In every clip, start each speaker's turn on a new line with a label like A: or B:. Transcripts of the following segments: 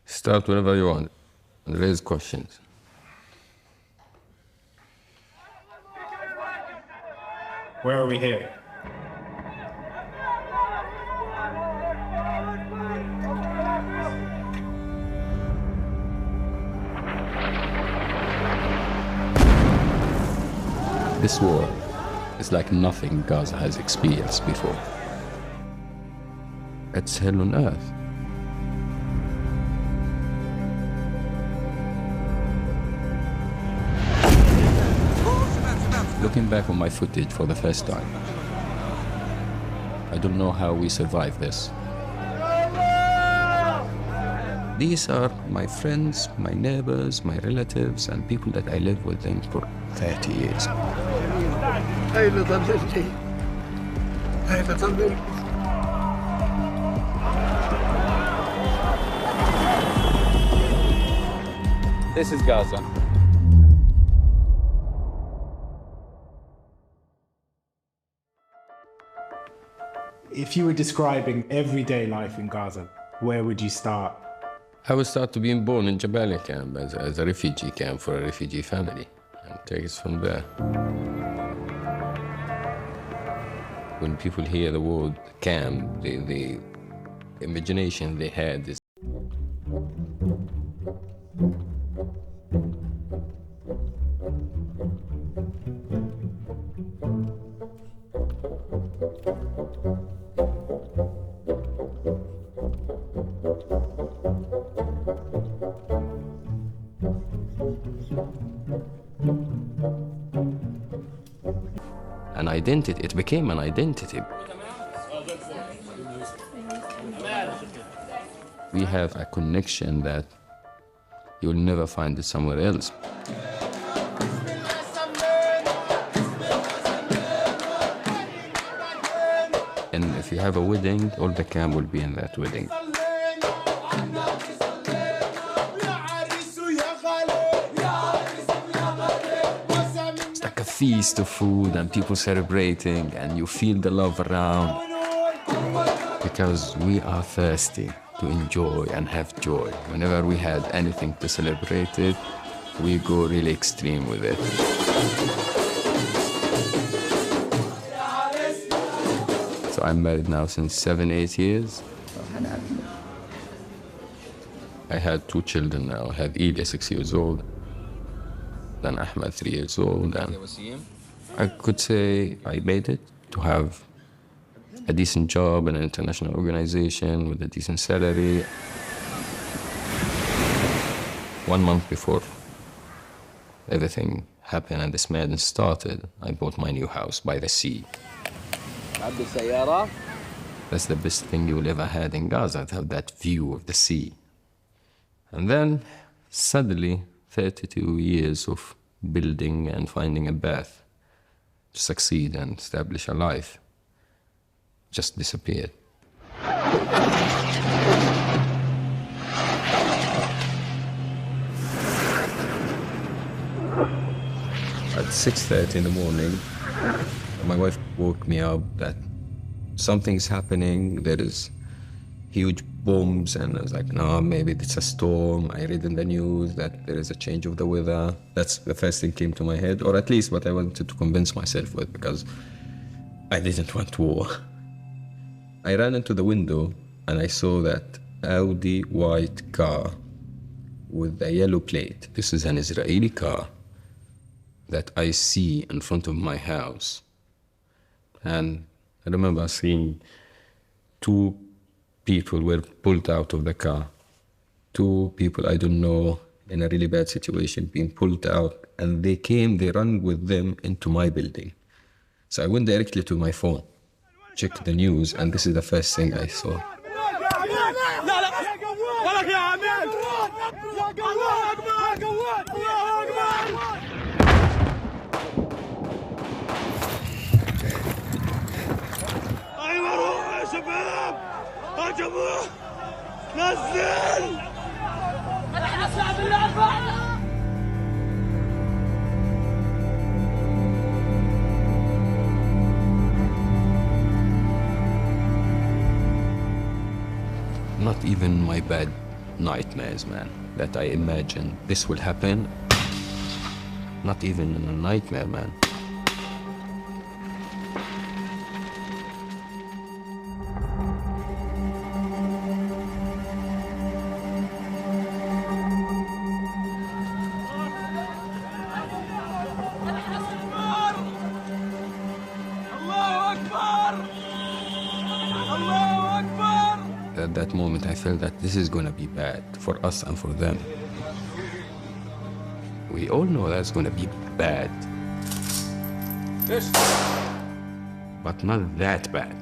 A: Start whenever you want and raise questions.
B: Where are we here?
A: This war is like nothing Gaza has experienced before. It's hell on earth. Looking back on my footage for the first time, I don't know how we survived this. These are my friends, my neighbors, my relatives, and people that I lived with them for 30 years. This is Gaza.
B: If you were describing everyday life in Gaza, where would you start?
A: I would start to being born in Jabalia camp as a refugee camp for a refugee family and take it from there. When people hear the word camp, the imagination they had is an identity. It became an identity. We have a connection that you'll never find it somewhere else. And if you have a wedding, all the camp will be in that wedding. It's like a feast of food and people celebrating, and you feel the love around. Because we are thirsty to enjoy and have joy. Whenever we had anything to celebrate it, we go really extreme with it. So I'm married now since 7-8 years. I had 2 children now. I have Ilya, 6 years old, then Ahmed, 3 years old. And I could say I made it to have a decent job in an international organization with a decent salary. 1 month before everything happened and this madness started, I bought my new house by the sea. That's the best thing you will ever had in Gaza, to have that view of the sea. And then, suddenly, 32 years of building and finding a path to succeed and establish a life just disappeared. At 6:30 in the morning, my wife woke me up that something's happening, there is huge bombs, and I was like, no, maybe it's a storm. I read in the news that there is a change of the weather. That's the first thing came to my head, or at least what I wanted to convince myself with, because I didn't want war. I ran into the window and I saw that Audi white car with a yellow plate. This is an Israeli car that I see in front of my house. And I remember seeing 2 people were pulled out of the car. 2 people I don't know in a really bad situation being pulled out, and they ran with them into my building. So I went directly to my phone, checked the news, and this is the first thing I saw. Not even my bad nightmares, man, that I imagine this will happen. Not even in a nightmare, man. At that moment, I felt that this is gonna be bad for us and for them. We all know that's gonna be bad.
C: Yes.
A: But not that bad.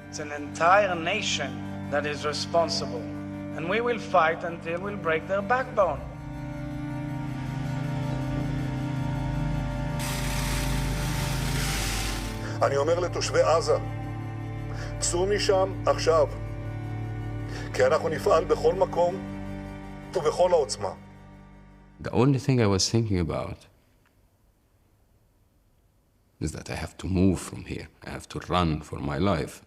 D: It's an entire nation that is responsible, and we will fight until we break their backbone.
E: אני אומר לתושבי עזה, צאו משם עכשיו, כי אנחנו נפעל בכל מקום ובכל העוצמה.
A: The only thing I was thinking about is that I have to move from here. I have to run for my life.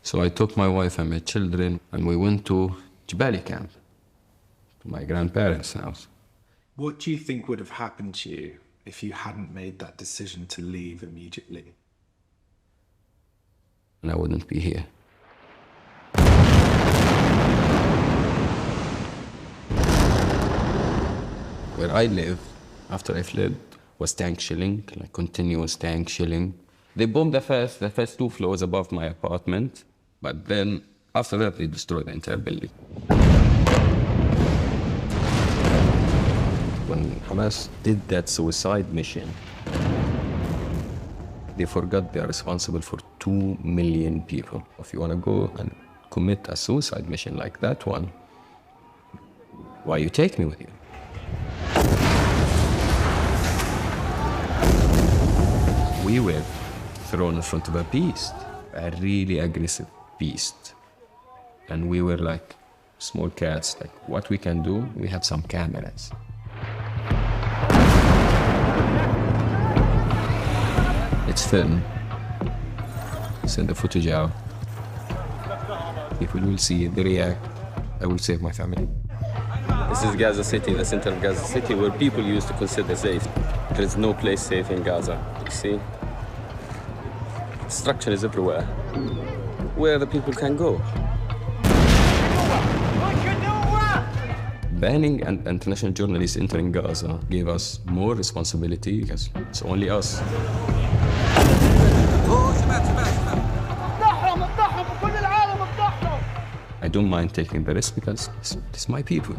A: So I took my wife and my children and we went to Jabalia camp, to my grandparents' house.
B: What do you think would have happened to you if you hadn't made that decision to leave immediately?
A: And I wouldn't be here. Where I lived, after I fled, was tank shelling, like continuous tank shelling. They bombed the first 2 floors above my apartment, but then after that they destroyed the entire building. When Hamas did that suicide mission, they forgot they are responsible for 2 million people. If you want to go and commit a suicide mission like that one, why you take me with you? We were thrown in front of a beast, a really aggressive beast. And we were like small cats, like what we can do, we have some cameras. It's film. Send the footage out. People will see it, they react. I will save my family.
C: This is Gaza City, the center of Gaza City, where people used to consider safe. There is no place safe in Gaza, you see? Destruction is everywhere. Where the people can go.
A: Banning international journalists entering Gaza gave us more responsibility because it's only us. I don't mind taking the risk because it's my people.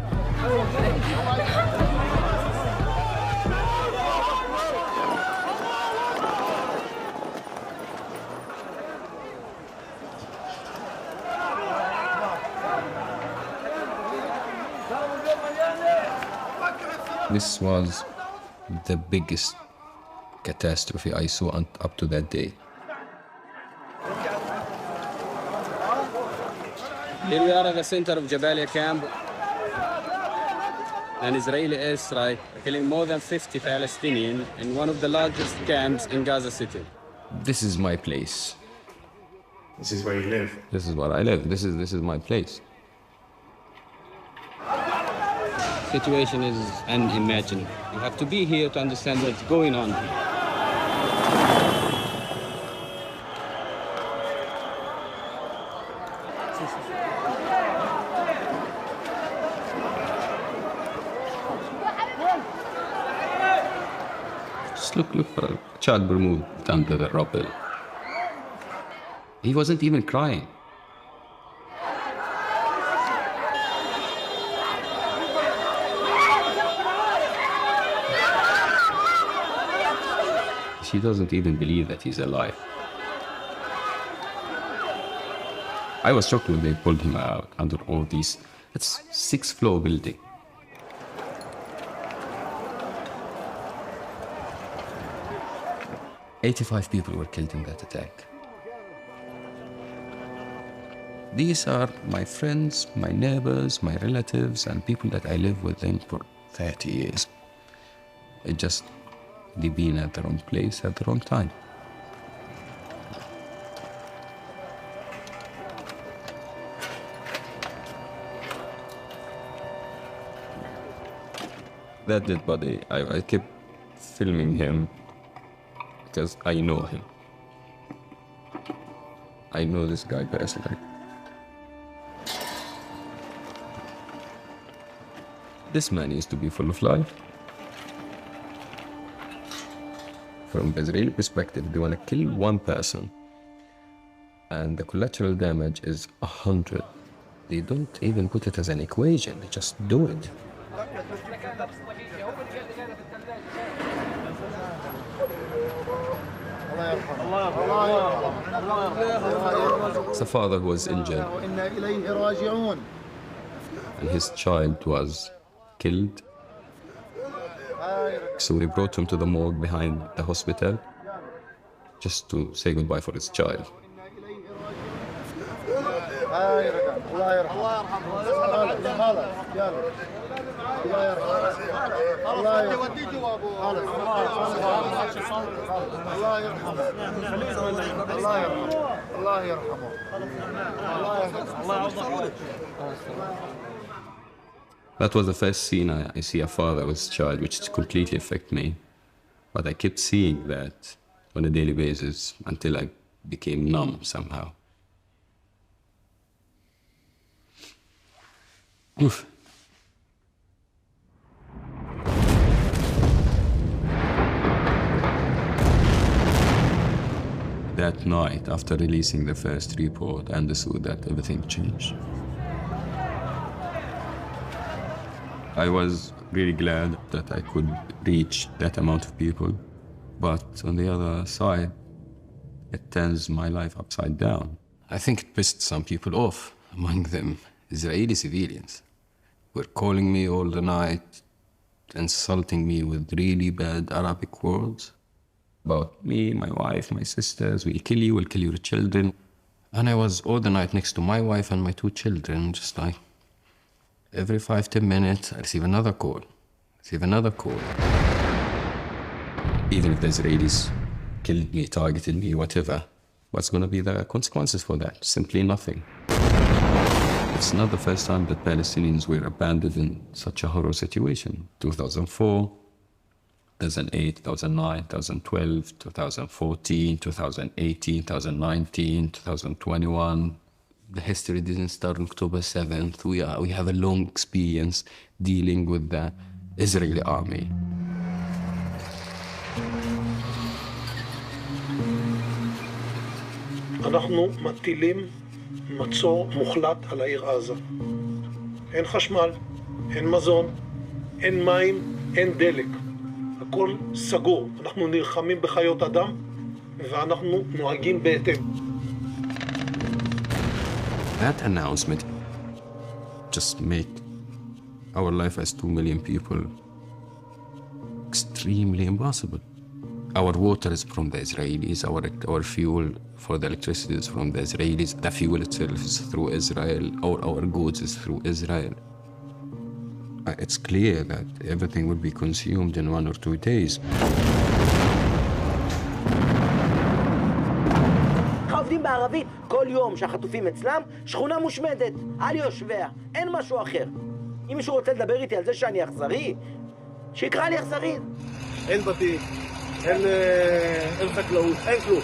A: This was the biggest catastrophe I saw up to that day.
C: Here we are at the center of Jabalia camp. An Israeli airstrike killing more than 50 Palestinians in one of the largest camps in Gaza City.
A: This is my place.
B: This is where you live.
A: This is where I live. This is my place.
C: Situation is unimaginable. You have to be here to understand what's going on here.
A: Just look for a child removed under the rubble. He wasn't even crying. She doesn't even believe that he's alive. I was shocked when they pulled him out under all these. It's 6th-floor building. "85 people were killed in that attack. These are my friends, my neighbors, my relatives, and people that I live with them for 30 years. It just, they've been at the wrong place at the wrong time. That dead body, I kept filming him because I know him. I know this guy personally. This man used to be full of life. From the Israeli perspective, they want to kill one person, and the collateral damage is 100. They don't even put it as an equation, they just do it. The father was injured, and his child was killed. So we brought him to the morgue behind the hospital just to say goodbye for his child. That was the first scene I see a father with his child, which completely affected me. But I kept seeing that on a daily basis until I became numb somehow. Oof. That night, after releasing the first report, I understood that everything changed. I was really glad that I could reach that amount of people, but on the other side, it turns my life upside down. I think it pissed some people off, among them Israeli civilians. Were calling me all the night, insulting me with really bad Arabic words about me, my wife, my sisters. We'll kill you, we'll kill your children. And I was all the night next to my wife and my 2 children, just like, every 5-10 minutes, I receive another call, Even if the Israelis killed me, targeted me, whatever, what's going to be the consequences for that? Simply nothing. It's not the first time that Palestinians were abandoned in such a horror situation. 2004, 2008, 2009, 2012, 2014, 2018, 2019, 2021. The history didn't start on October 7th. We have a long experience dealing with the Israeli army.
F: אנחנו מטילים מצור מוחלט על העיר עזה. אין חשמל, אין מזון, אין מים, אין דלק. הכל סגור. אנחנו נלחמים בחיות אדם ואנחנו נוהגים בהתאם.
A: That announcement just made our life as 2 million people extremely impossible. Our water is from the Israelis, our fuel for the electricity is from the Israelis, the fuel itself is through Israel, our goods is through Israel. It's clear that everything will be consumed in 1 or 2 days.
G: עובדים בערבית כל יום שהחטופים אצלם, שכונה מושמדת על יושביה, אין משהו אחר. אם מישהו רוצה לדבר איתי על זה שאני אכזרי, שיקרא לי אכזרי.
F: אין בתים, אין חקלאות, אין כלום,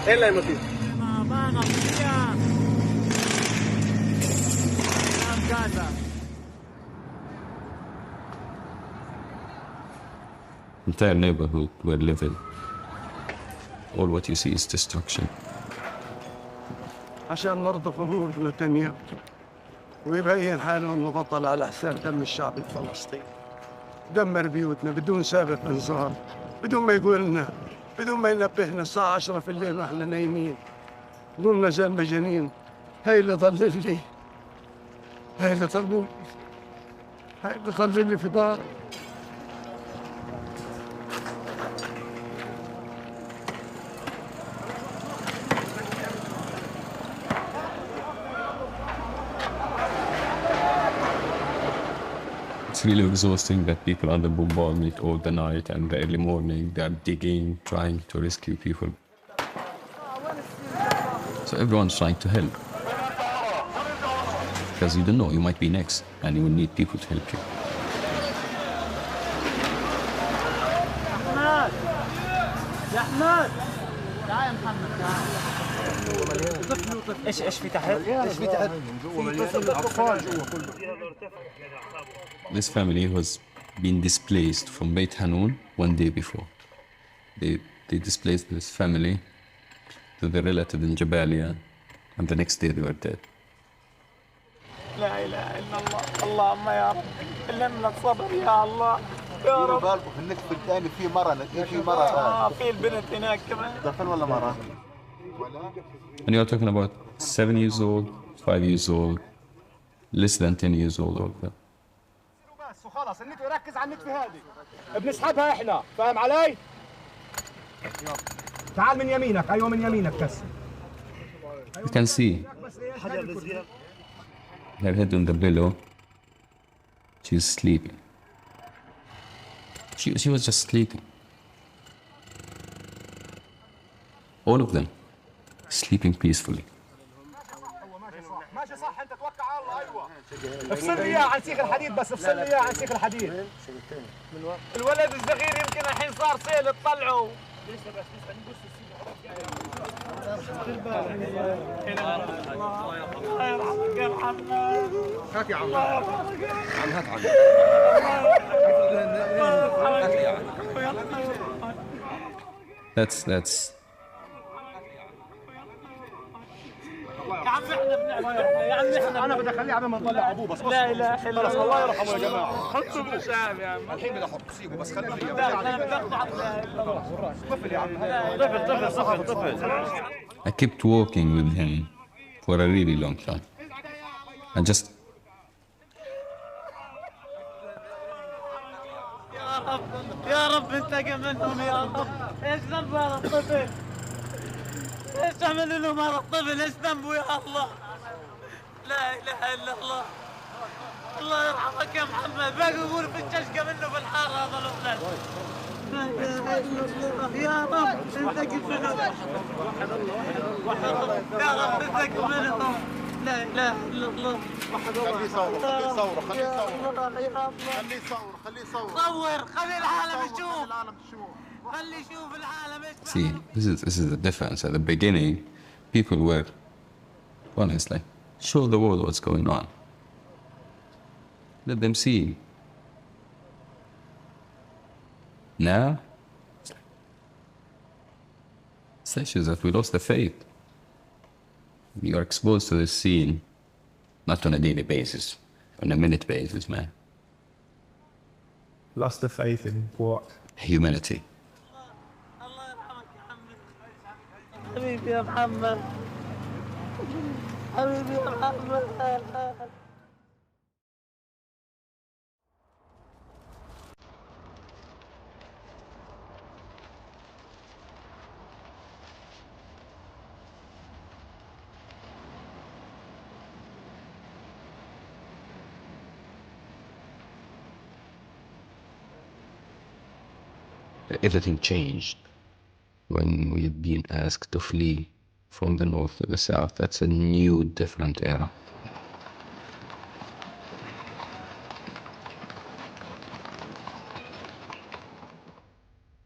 F: אין להם בתים.
G: מעבר רפיח, Gaza.
A: Entire neighborhood were living. All what you see is destruction.
H: عشان نرضى ظهور نتنياهو ويبين حاله انه بطل على حساب دم الشعب الفلسطيني. دمر بيوتنا بدون سابق انذار، بدون ما يقول لنا، بدون ما ينبهنا الساعة 10 في الليل واحنا نايمين. قلنا زي المجانين، هاي اللي ضل لي، هاي اللي ضل لي في داري.
A: It's really exhausting that people under bombardment all the night and the early morning, they are digging, trying to rescue people. So everyone's trying to help. Because you don't know, you might be next and you will need people to help you.
G: محمد تعال يا محمد تعال. ايش في تحت؟ ايش في تحت؟
A: This family was being displaced from Beit Hanun one day before. They displaced this family to their relative in Jabalia, and the next day they were dead.
G: لا اله الا الله، اللهم يا رب لنا الصبر يا الله يا رب.
I: بالكم في النصف الثاني في مرة
G: في البنت هناك كمان.
I: طفل ولا مرة؟
A: And you are talking about 7 years old, 5 years old, less than 10 years old, all of them.
J: بس وخلاص النت يركز على النت في هذه بنسحبها احنا، فاهم علي؟ تعال من يمينك، ايوه من يمينك كسر.
A: You can see her head on the pillow. She's sleeping. She was just sleeping. All of them sleeping peacefully.
J: ماشي صح، انت توكل على الله. ايوه افصل لي اياه عن سيخ الحديد، بس افصل لي اياه عن سيخ الحديد.
G: الولد الصغير يمكن الحين صار سيل تطلعه.
J: هات يا عم. هات عم.
A: That's
G: يا عم احنا بنعمل يا عم احنا
J: انا بدي اخليه قبل ما نطلع ابوه بس.
G: لا اله الا الله،
J: الله يرحمه يا جماعه.
G: حطوا بالشام يا عم.
J: الحين بدي احط سيبه بس خليه فيا.
G: لا انا بدي اقطع.
J: طفل يا عم.
G: طفل.
A: I kept walking with him for a really long time. I just
G: يا رب انتقم منهم يا رب. ايش ذنب هذا الطفل؟ ايش عملوا لهم هذا الطفل؟ ايش ذنبه يا الله؟ لا اله الا الله. الله يرحمك يا محمد، باقي يقول في الششقه منه في الحاره هذا الولد. لا اله الا الله يا رب انتقم منهم. يا رب انتقم منهم. لا اله الا الله.
I: خليه يصور خليه يصور
G: صور خلي العالم يشوف. خلي يشوف العالم ايش.
A: see this is the difference. At the beginning, people were honest, like show the world what's going on. Let them see. Now, it's like that we lost the faith. You are exposed to this scene, not on a daily basis, on a minute basis, man.
B: Lost the faith in what?
A: Humanity.
G: الله يرحمك يا محمد. حبيبي يا محمد. حبيبي يا محمد.
A: Everything changed when we had been asked to flee from the north to the south. That's a new, different era.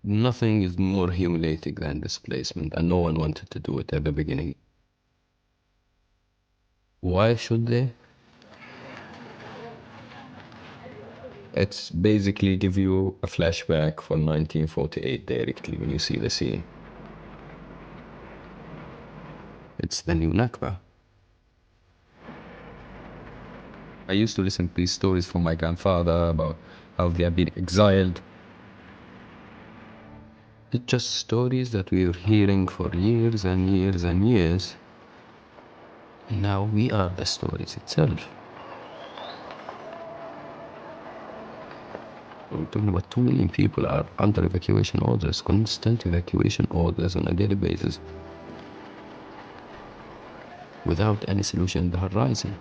A: Nothing is more humiliating than displacement, and no one wanted to do it at the beginning. Why should they? It's basically give you a flashback for 1948 directly when you see the scene. It's the new Nakba. I used to listen to these stories from my grandfather about how they have been exiled. It's just stories that we were hearing for years and years and years. And now we are the stories itself. We're talking about 2 million people are under evacuation orders, constant evacuation orders on a daily basis, without any solution on the horizon.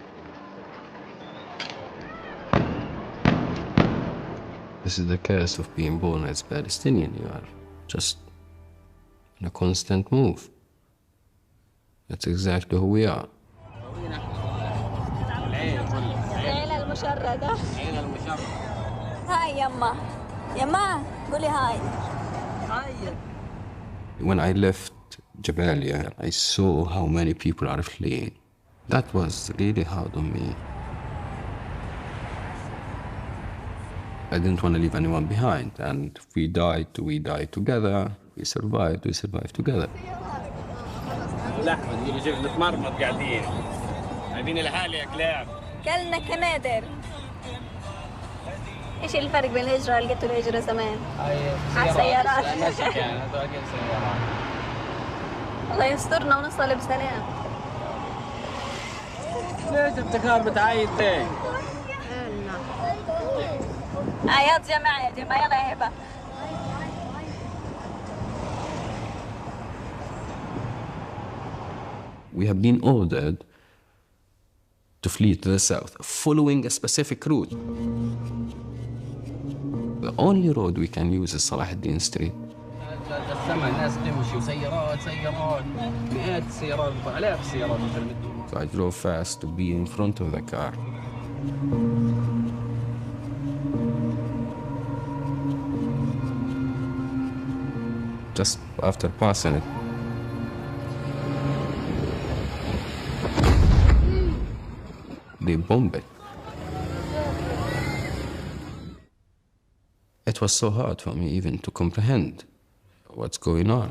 A: This is the curse of being born as Palestinian. You are just in a constant move. That's exactly who we are.
K: هاي يما قولي هاي.
A: When I left Jabalia, I saw how many people are fleeing. That was really hard on me. I didn't want to leave anyone behind, and if we died together. We survived together.
C: لحمة تقول شوف نتمرمط قاعدين عايبين الحال يا كلاب
K: كلنا كنادر. ايش الفرق بين الهجرة اللي قلت الهجرة زمان؟ على السيارات. الله يسترنا ونصل بسلام.
C: ليش ابتكار بتعيد ليه؟
K: عياط جماعة يا جماعة يلا يا هبة.
A: We have been ordered to flee to the south, following a specific route. The only road we can use is Salah ad-Din Street.
C: السماء الناس تمشي وسيارات مئات السيارات آلاف السيارات.
A: So I drove fast to be in front of the car. Just after passing it, they bombed it. It was so hard for me even to comprehend what's going on.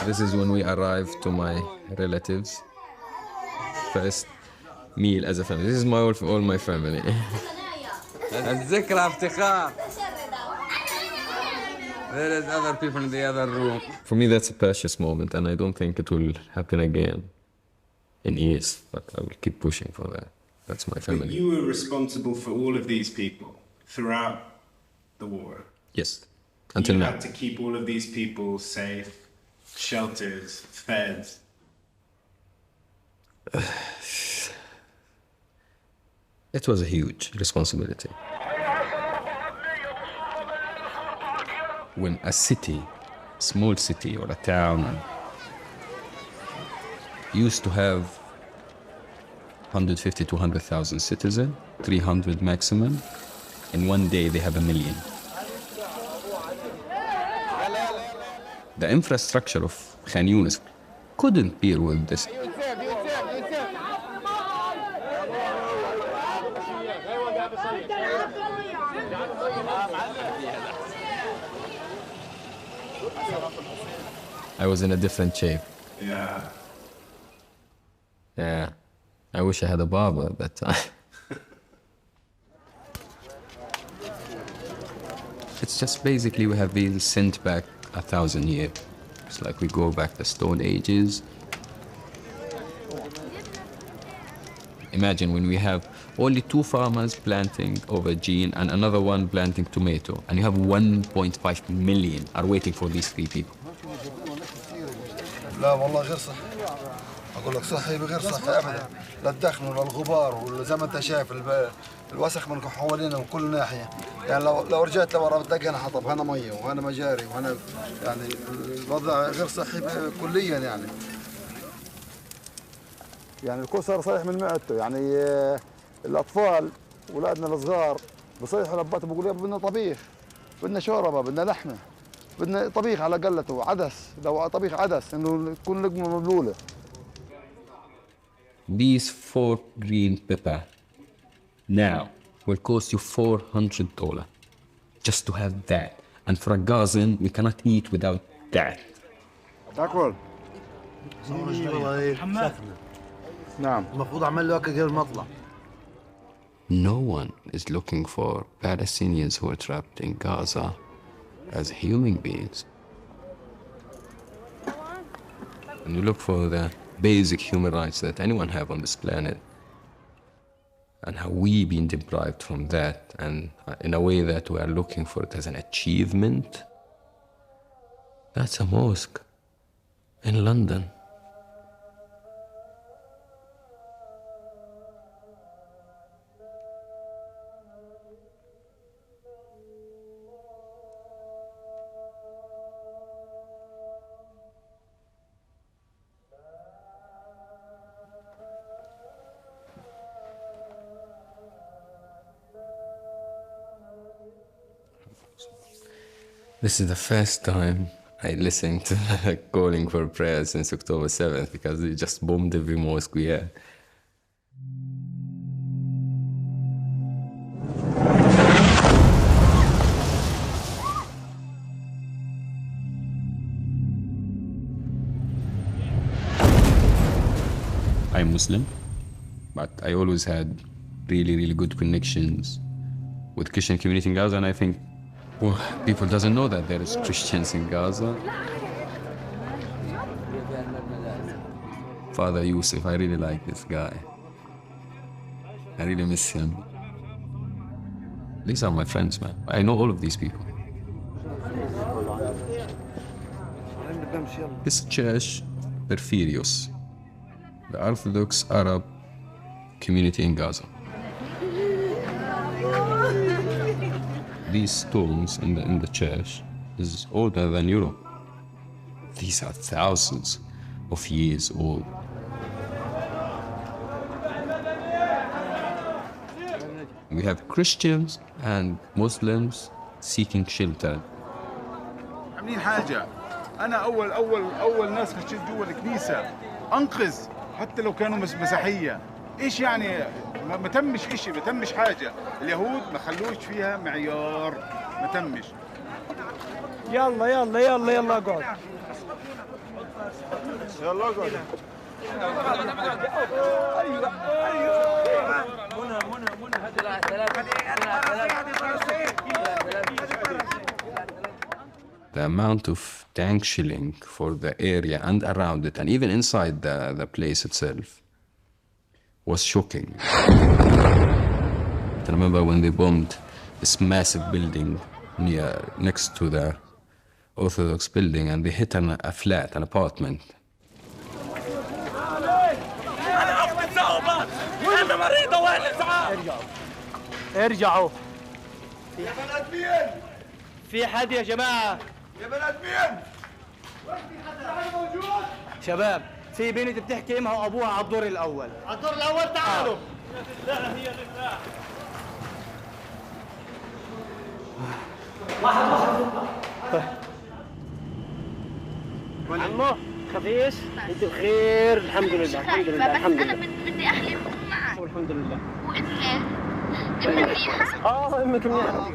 A: This is when we arrived to my relatives. First meal as a family. This is all my family.
C: الذكرى افتخار. There is other people in the other room.
A: For me, that's a precious moment, and I don't think it will happen again in years, but I will keep pushing for that. That's my family.
B: But you were responsible for all of these people throughout the war.
A: Yes, until now.
B: You had to keep all of these people safe, shelters, fed.
A: It was a huge responsibility. When a city, small city or a town, used to have 150 to 200,000 citizens, 300 maximum, in one day they have 1 million. The infrastructure of Khan Yunis couldn't deal with this. I was in a different shape.
B: Yeah.
A: Yeah. I wish I had a barber at that time. It's just basically we have been sent back 1,000 years. It's like we go back the Stone Ages. Imagine when we have only 2 farmers planting aubergine and another one planting tomato, and you have 1.5 million are waiting for these 3 people.
L: لا والله غير صحي. أقول لك صحي بغير صحي أبدا. لا الدخن ولا الغبار وزي ما أنت شايف الوسخ من حوالينا من كل ناحية. يعني لو رجعت لورا بتلاقي هنا حطب هنا مية وهنا مجاري وهنا يعني الوضع غير صحي كليا يعني. يعني الكل صار صحيح من معدته يعني الأطفال ولادنا الصغار بصيحوا لباتهم بيقولوا بدنا طبيخ بدنا شوربة بدنا لحمة بدنا طبيخ على قلته عدس لو طبيخ عدس إنه تكون لقمة مبلولة.
A: These 4 green pepper now will cost you $400 just to have that. And for a Gazan, we cannot eat without that.
L: تاكل. نعم. المفروض أعمل له أكل غير المطلع.
A: No one is looking for Palestinians who are trapped in Gaza as human beings. And you look for the basic human rights that anyone have on this planet, and how we been deprived from that, and in a way that we are looking for it as an achievement. That's a mosque in London. This is the first time I listened to calling for prayer since October 7th because they just bombed every mosque we had. I'm Muslim, but I always had really good connections with Christian community in Gaza, and I think people doesn't know that there is Christians in Gaza. Father Yousef, I really like this guy. I really miss him. These are my friends, man. I know all of these people. This church, Porphyrios, the Orthodox Arab community in Gaza. These stones in the church is older than Europe. These are thousands of years old. We have Christians and Muslims seeking shelter.
M: عاملين حاجة. أنا أول ناس خشيت جوا الكنيسة أنقذ حتى لو كانوا مسيحية. إيش يعني ما تمش إشي ما تمش حاجة. اليهود ما خلوش فيها معيار ما تمش.
J: يلا يلا يلا يلا اقعد.
M: يلا اقعد.
A: The amount of tank shelling for the area and around it, and even inside the place itself, was shocking. I remember when they bombed this massive building next to the Orthodox building, and they hit a flat, an apartment.
J: ارجعوا. في حد يا جماعة؟
M: يا بنات مين؟
J: شباب في بنت بتحكي امها وابوها على الدور الاول. على الدور الاول تعالوا. هي الدفاع. عمو خفيش؟ انت بخير الحمد لله الحمد لله الحمد لله.
K: انا بدي اخلي امكم معي.
J: والحمد لله.
K: وانت؟ امك منيحة؟
J: امك منيحة.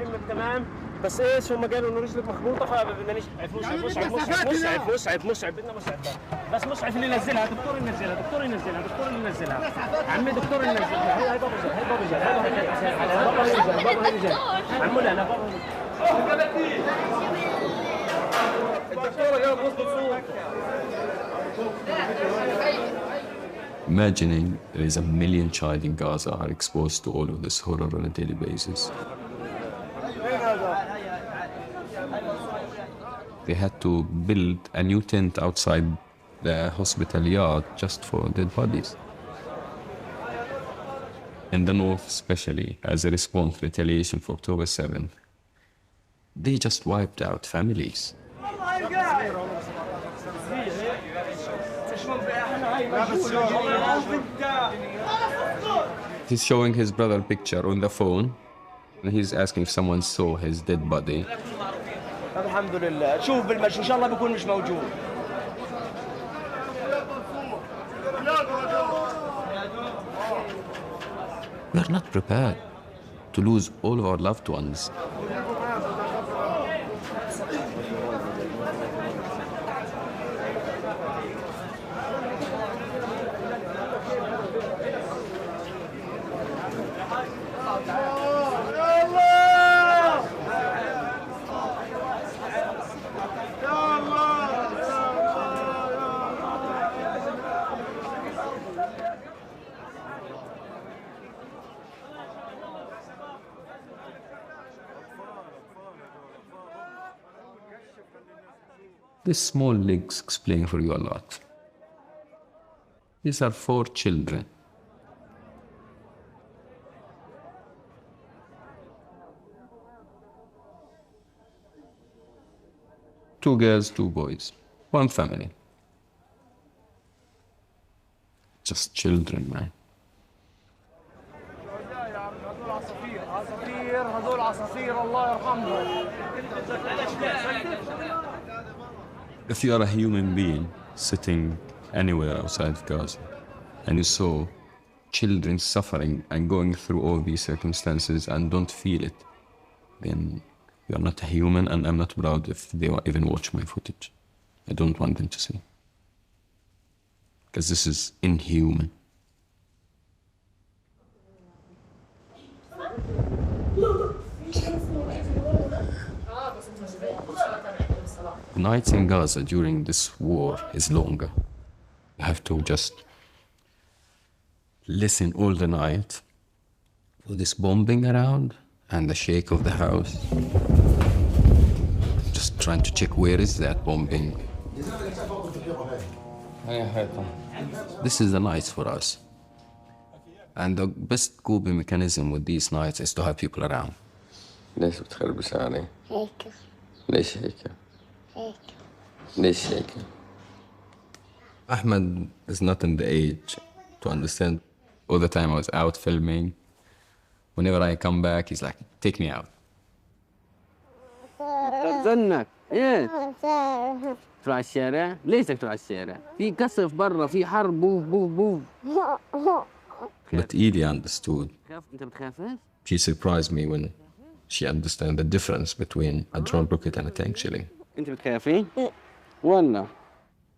J: امك تمام؟ بس ايش هم قالوا انه رجلك مخبوطه فبدنا مصعب بدنا مصعب بس مصعب اللي ينزلها دكتور ينزلها دكتور ينزلها عمي دكتور ينزلها هي بابا رجال عمو لا انا بابا الدكتور قال بوظ الصوت.
A: Imagining there is 1 million child in Gaza are exposed to all of this horror on a daily basis. They had to build a new tent outside the hospital yard just for dead bodies. In the north especially, as a response to retaliation for October 7th, they just wiped out families. He's showing his brother a picture on the phone, and he's asking if someone saw his dead body.
J: الحمد لله شوف بالمشي ان شاء الله بكون مش موجود.
A: We are not prepared to lose all of our loved ones. These small legs explain for you a lot. These are 4 children. Two girls, 2 boys, 1 family. Just children, man. If you are a human being sitting anywhere outside of Gaza and you saw children suffering and going through all these circumstances and don't feel it, then you are not a human, and I'm not proud if they even watch my footage. I don't want them to see. Because this is inhuman. Nights in Gaza during this war is longer. You have to just listen all the night to this bombing around and the shake of the house. Just trying to check where is that bombing. This is the nights for us. And the best coping mechanism with these nights is to have people around.
C: ليش بتخربش علي؟
K: هيك
C: ليش هيك؟
K: هيك
C: ليش هيك؟
A: Ahmed is not in the age to understand. All the time I was out filming. Whenever I come back, he's like, take me out.
J: تزنك ايه تروح على الشارع؟ ليش بدك تروح على الشارع؟ في قصف برا، في حرب، بوف بوف بوف.
A: But Edie understood.
J: انت بتخافش؟
A: She surprised me when she understood the difference between a drone rocket and a tank shelling.
J: انت بتخافي؟ ولا؟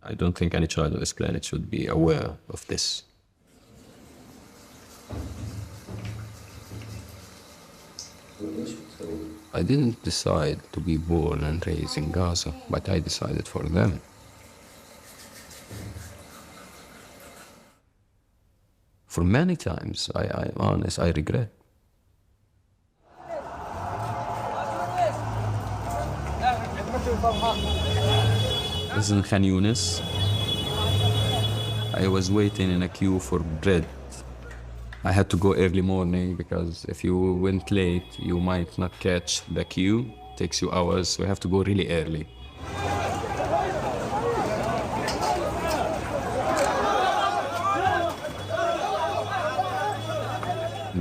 A: I don't think any child on this planet should be aware of this. I didn't decide to be born and raised in Gaza, but I decided for them. For many times, I'm honest, I regret. This is in Khan Yunis. I was waiting in a queue for bread. I had to go early morning because if you went late, you might not catch the queue. It takes you hours, so you have to go really early.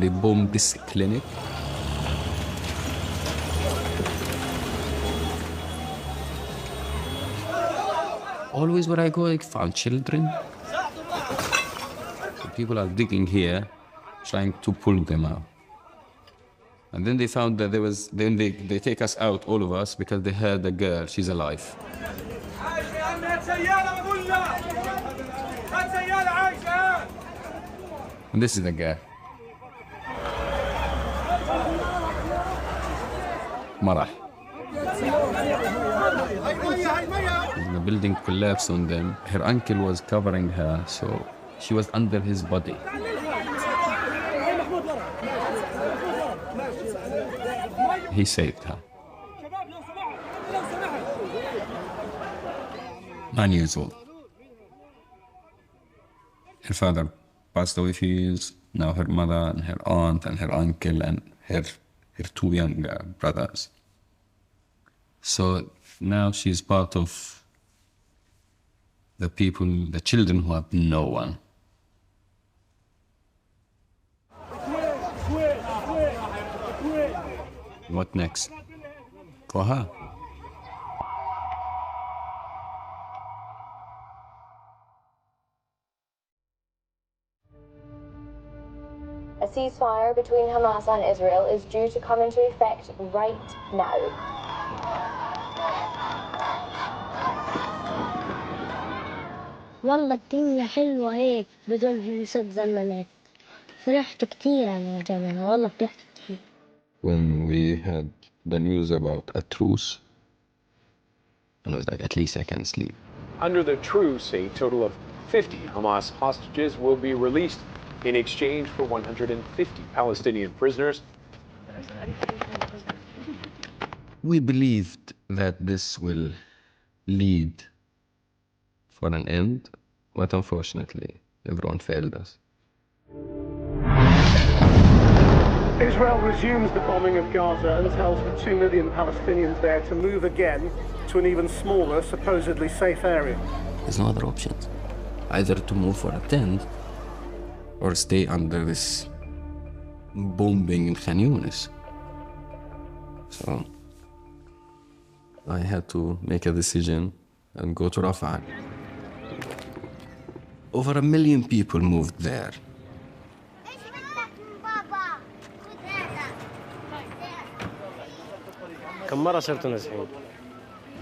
A: They bombed this clinic. Always where I go, I found children. So people are digging here, trying to pull them out. And then they found that then they take us out, all of us, because they heard the girl, she's alive. And this is the girl. Marah. The building collapsed on them. Her uncle was covering her, so she was under his body. He saved her. 9 years old. Her father passed away a few years. Now her mother and her aunt and her uncle and her 2 younger brothers. So now she's part of the people, the children who have no one. What next? For her.
N: A ceasefire between Hamas and Israel is due to come into effect right now.
K: والله الدنيا حلوة هيك بدون ست زمانات. فرحت كتير أنا كمان والله فرحت كتير.
A: When we had the news about a truce, and I was like, at least I can sleep.
O: Under the truce, a total of 50 Hamas hostages will be released in exchange for 150 Palestinian prisoners.
A: We believed that this will lead for an end, but unfortunately, everyone failed us.
F: Israel resumes the bombing of Gaza and tells the 2 million Palestinians there to move again to an even smaller, supposedly safe area.
A: There's no other options. Either to move for a tent or stay under this bombing in Khan Yunis. So I had to make a decision and go to Rafah. Over 1 million people moved there.
P: كم مرة صرتوا نازحين؟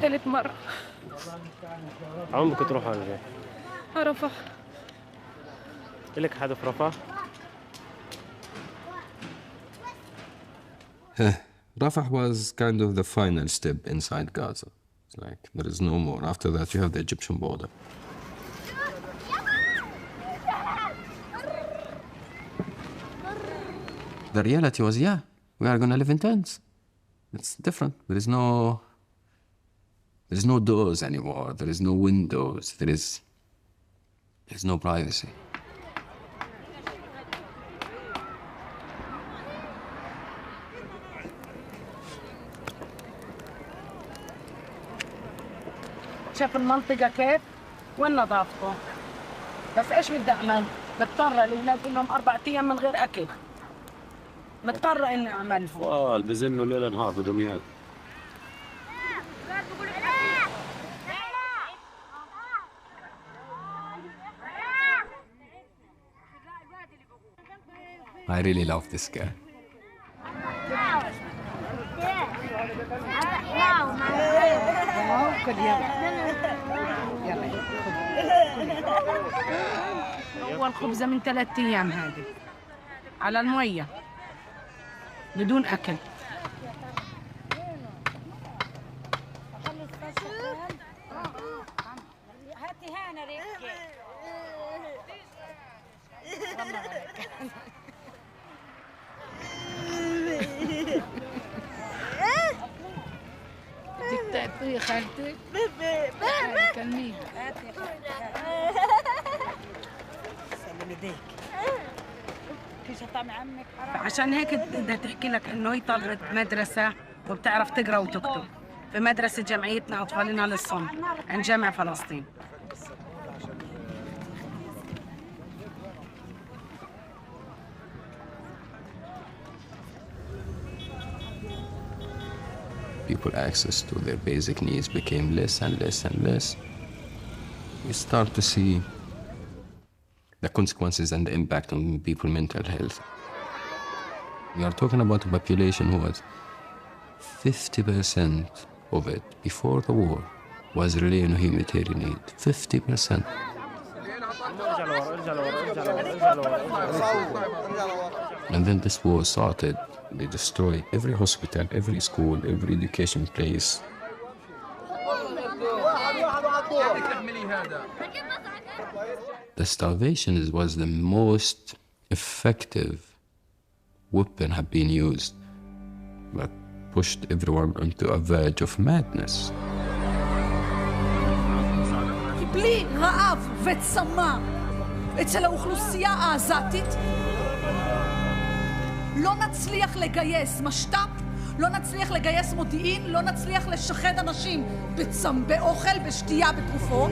Q: 3 مرة.
P: عمرك تروحوا على فين؟
Q: رفح.
P: إلك حدا في رفح؟
A: Rafah was kind of the final step inside Gaza. It's like there is no more. After that, you have the Egyptian border. The reality was, yeah, we are going to live in tents. It's different. There is no doors anymore. There is no windows. There's no privacy.
Q: شاف المنطقة كيف؟ وين نظافته؟ بس ايش بدي اعمل؟ مضطرة الاولاد لهم 4 ايام من غير اكل. مضطرة اني اعملهم.
P: بزنوا ليل نهار بدهم ياكلوا.
A: I really love this guy.
Q: أول خبزة من 3 أيام هذه على المية بدون أكل. بدك تعطيه خالتك؟ كلميها. عشان هيك بدها تحكي لك انه هي طالبة مدرسة وبتعرف تقرا وتكتب في مدرسة جمعيتنا أطفالنا للصمت عند جامع فلسطين.
A: People's access to their basic needs became less and less and less. We start to see the consequences and the impact on people's mental health. We are talking about a population who was 50% of it before the war was really in a humanitarian need. 50%. And then this war started. They destroyed every hospital, every school, every education place. The starvation was the most effective weapon have been used, but pushed everyone into a verge of madness.
R: בלי רעב וצמא אצל האוכלוסייה העזתית לא נצליח לגייס משת"פ, לא נצליח לגייס מודיעין, לא נצליח לשחד אנשים באוכל, בשתייה, בתרופות.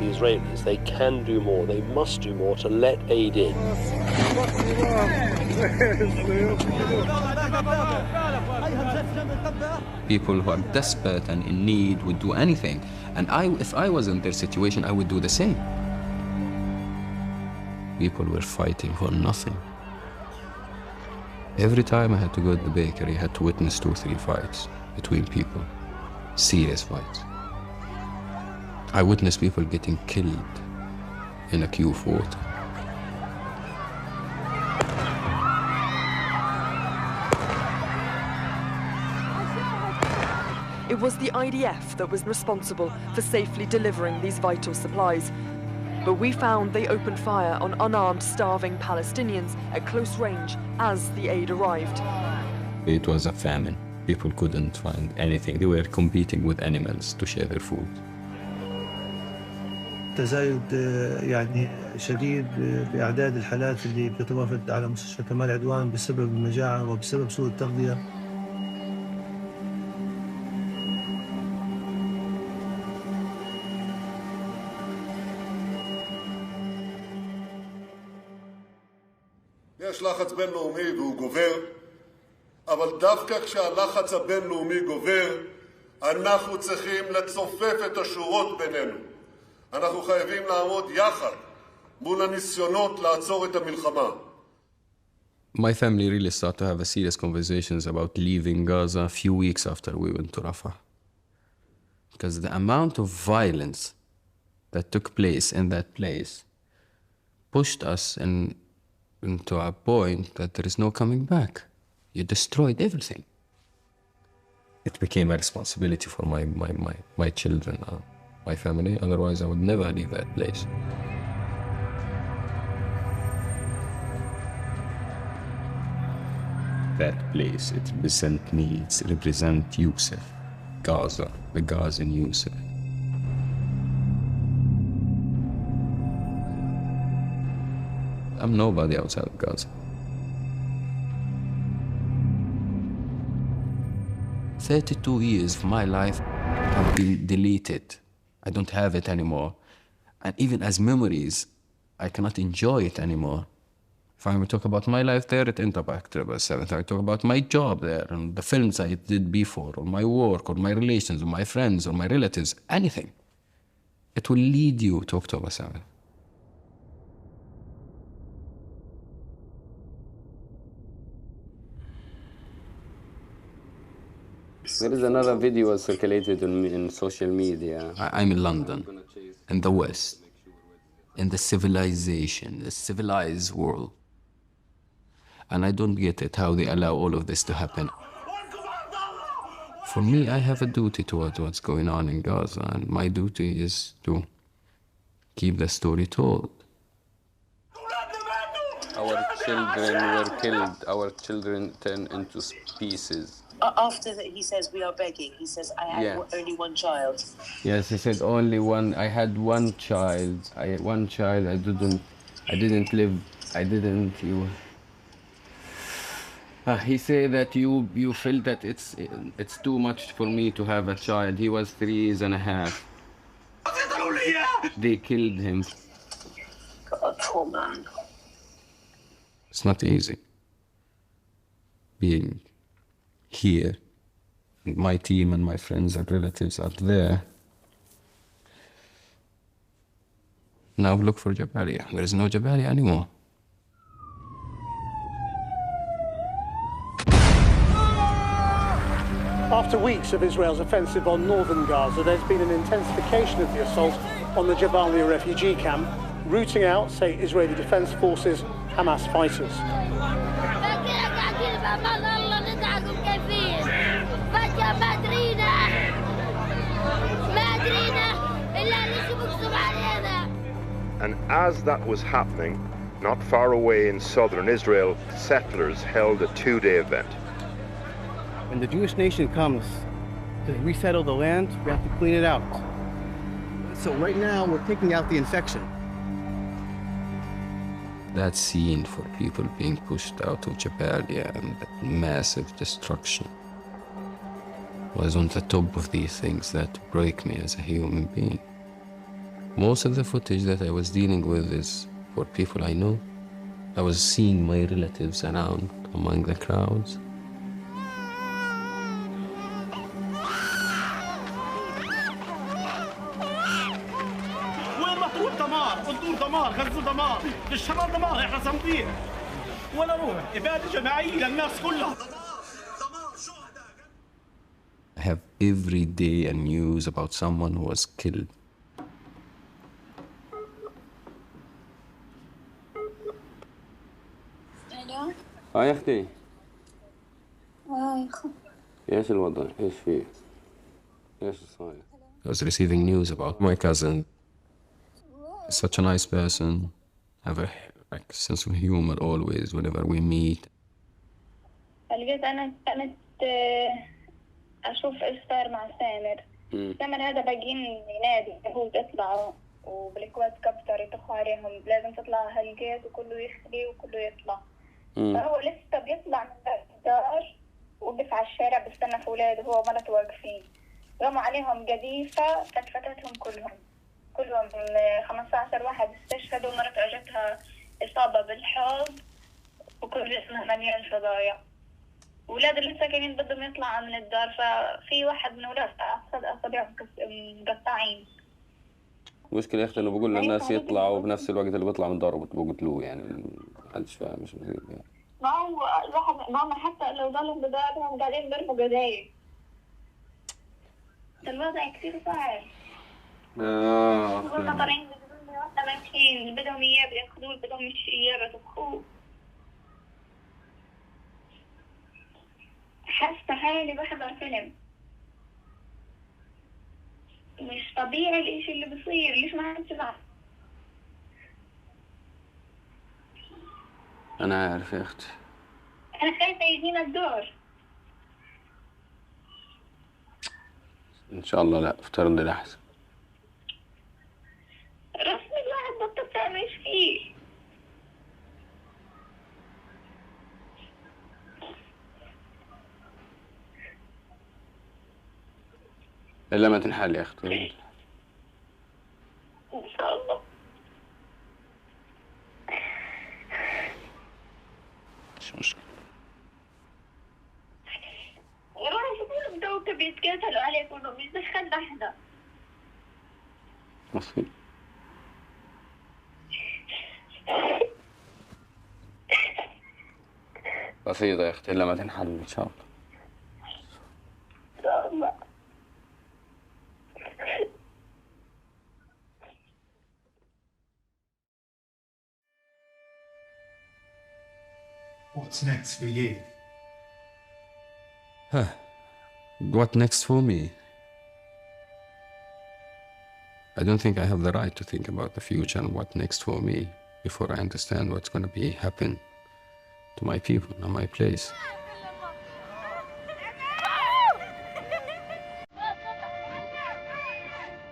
S: The Israelis, they can do more, they must do more to let aid in.
A: People who are desperate and in need would do anything. And if I was in their situation, I would do the same. People were fighting for nothing. Every time I had to go to the bakery, I had to witness 2 or 3 fights between people. Serious fights. I witnessed people getting killed in a queue of water.
T: It was the IDF that was responsible for safely delivering these vital supplies. But we found they opened fire on unarmed, starving Palestinians at close range as the aid arrived.
A: It was a famine. People couldn't find anything. They were competing with animals to share their food.
U: تزايد يعني شديد بأعداد الحالات اللي بتتوافد على مستشفى كمال عدوان بسبب المجاعة وبسبب سوء التغذية.
E: יש לחץ בינלאומי והוא גובר אבל דווקא כשהלחץ הבינלאומי גובר, אנחנו צריכים לצופף את השורות בינינו. אנחנו חייבים לעמוד יחד מול הניסיונות לעצור את המלחמה.
A: My family really started to have a serious conversations about leaving Gaza a few weeks after we went to Rafah. Because the amount of violence that took place in that place pushed us into a point that there is no coming back. You destroyed everything. It became a responsibility for my children, my family. Otherwise, I would never leave that place. That place, it represents me, it represents Yousef, Gaza, the Gazan Yousef. I'm nobody outside of Gaza. 32 years of my life have been deleted. I don't have it anymore. And even as memories, I cannot enjoy it anymore. If I talk about my life there, it impacts 7. If I talk about my job there, and the films I did before, or my work, or my relations, or my friends, or my relatives, anything, it will lead you to October 7.
J: There is another video circulated in social media.
A: I'm in London, in the West, in the civilization, the civilized world. And I don't get it, how they allow all of this to happen. For me, I have a duty towards what's going on in Gaza, and my duty is to keep the story told.
J: Our children were killed, our children turned into pieces.
D: After that, he says, we are begging. He says, I had only one child.
J: Yes, he said only one. I had one child. I didn't live. He said that you felt that it's too much for me to have a child. He was 3 years and a half. They killed him.
D: God, poor man.
A: It's not easy being here. My team and my friends and relatives are there. Now look for Jabalia. There is no Jabalia anymore.
F: After weeks of Israel's offensive on northern Gaza, there's been an intensification of the assault on the Jabalia refugee camp, rooting out, say, Israeli Defense Forces, Hamas fighters.
V: And as that was happening, not far away in southern Israel, settlers held a 2-day event.
W: When the Jewish nation comes to resettle the land, we have to clean it out. So right now, we're taking out the infection.
A: That scene for people being pushed out of Jabalia and that massive destruction was on the top of these things that break me as a human being. Most of the footage that I was dealing with is for people I know. I was seeing my relatives around among the crowds.
G: غزة دمار، الشمال دمار، احنا صامتين ولا روح، إبادة جماعية للناس كلها.
A: I have every day a news about someone who was killed.
D: الو.
J: يا أختي.
D: يا أخي.
J: إيش الوضع؟ إيش فيه؟ إيش صاير؟
A: I was receiving news about my cousin. Such a nice person, have a sense of humor always whenever we meet.
X: لقيت أنا كنت أشوف إيش صار مع سامر. سامر هذا باقيين ينادي هو يطلعوا وبالكويت كبتر يطخوا عليهم لازم تطلع هالجيت وكله يخلي وكله يطلع. فهو لسه بيطلع من الدار وقف على الشارع بيستنى في أولاده هو ومرته واقفين. رموا عليهم قذيفة فتفتهم كلهم 15 واحد استشهدوا ومرته اجتها إصابة بالحوض وكل جسمها مليان فضايع ولاد اللي ساكنين بدهم يطلعوا من الدار، ففي واحد من ولاد أصابعهم مقطعين.
C: المشكلة يا أختي إنه بقول للناس يطلعوا بنفس الوقت اللي بيطلع من داره بقتلوه، يعني محدش فاهم مش يعني.
X: ما هو الواحد ماما حتى لو ضلوا بدارهم قاعدين بيرموا قدايم. الوضع كثير صعب. هم طالعين بدون واحدة ماشيين، بدهم إياه بياخذوه، بدهم إياه بيطبخوه. حاسة حالي بحضر فيلم. مش طبيعي الإشي اللي بصير، ليش ما حدش بعرف؟
C: أنا عارف يا أختي.
X: أنا خايفة يجينا الدور.
C: إن شاء الله لا، افترض الأحسن.
X: رسمي الواحد بطل تعمل فيه.
C: إلا ما تنحل يا أختي.
X: إن شاء الله.
C: مش مشكلة.
X: والله شوفوا بدهم بيتقاتلوا عليك وإنه مش دخلنا إحنا.
C: مصير. بسيطة يا أختي، إلا ما تنحل إن شاء الله.
X: إن شاء الله.
B: What's next for you?
A: What next for me? I don't think I have the right to think about the future and what next for me before I understand what's going to be happen to my people and my place.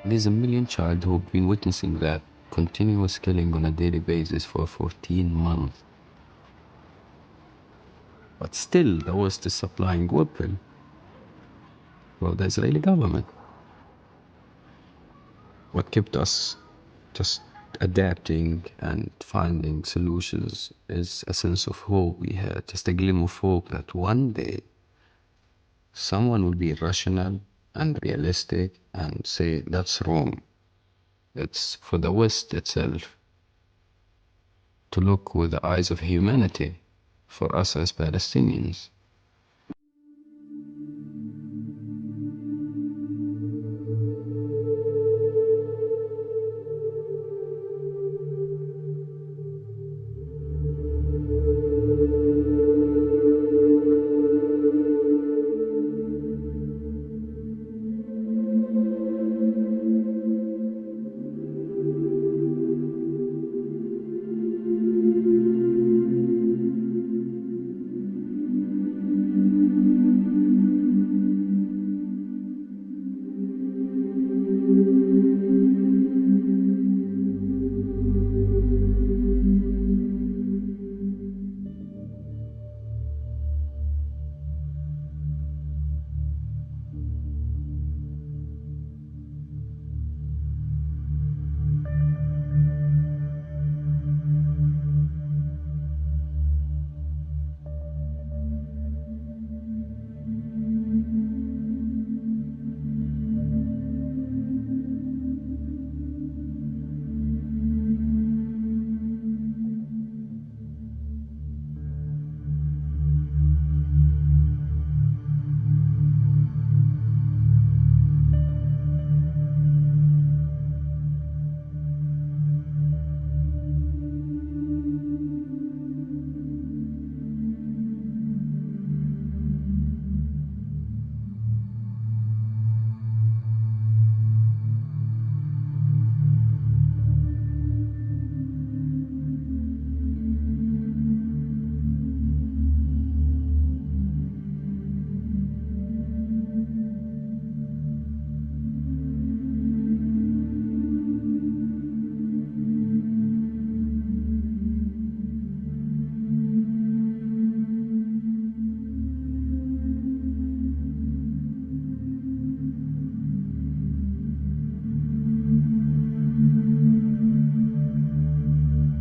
A: There's a million child who've been witnessing that continuous killing on a daily basis for 14 months. But still, the West is supplying weapons for the Israeli government. What kept us just adapting and finding solutions is a sense of hope we had, just a glimmer of hope that one day someone will be rational and realistic and say that's wrong. It's for the West itself to look with the eyes of humanity for us as Palestinians.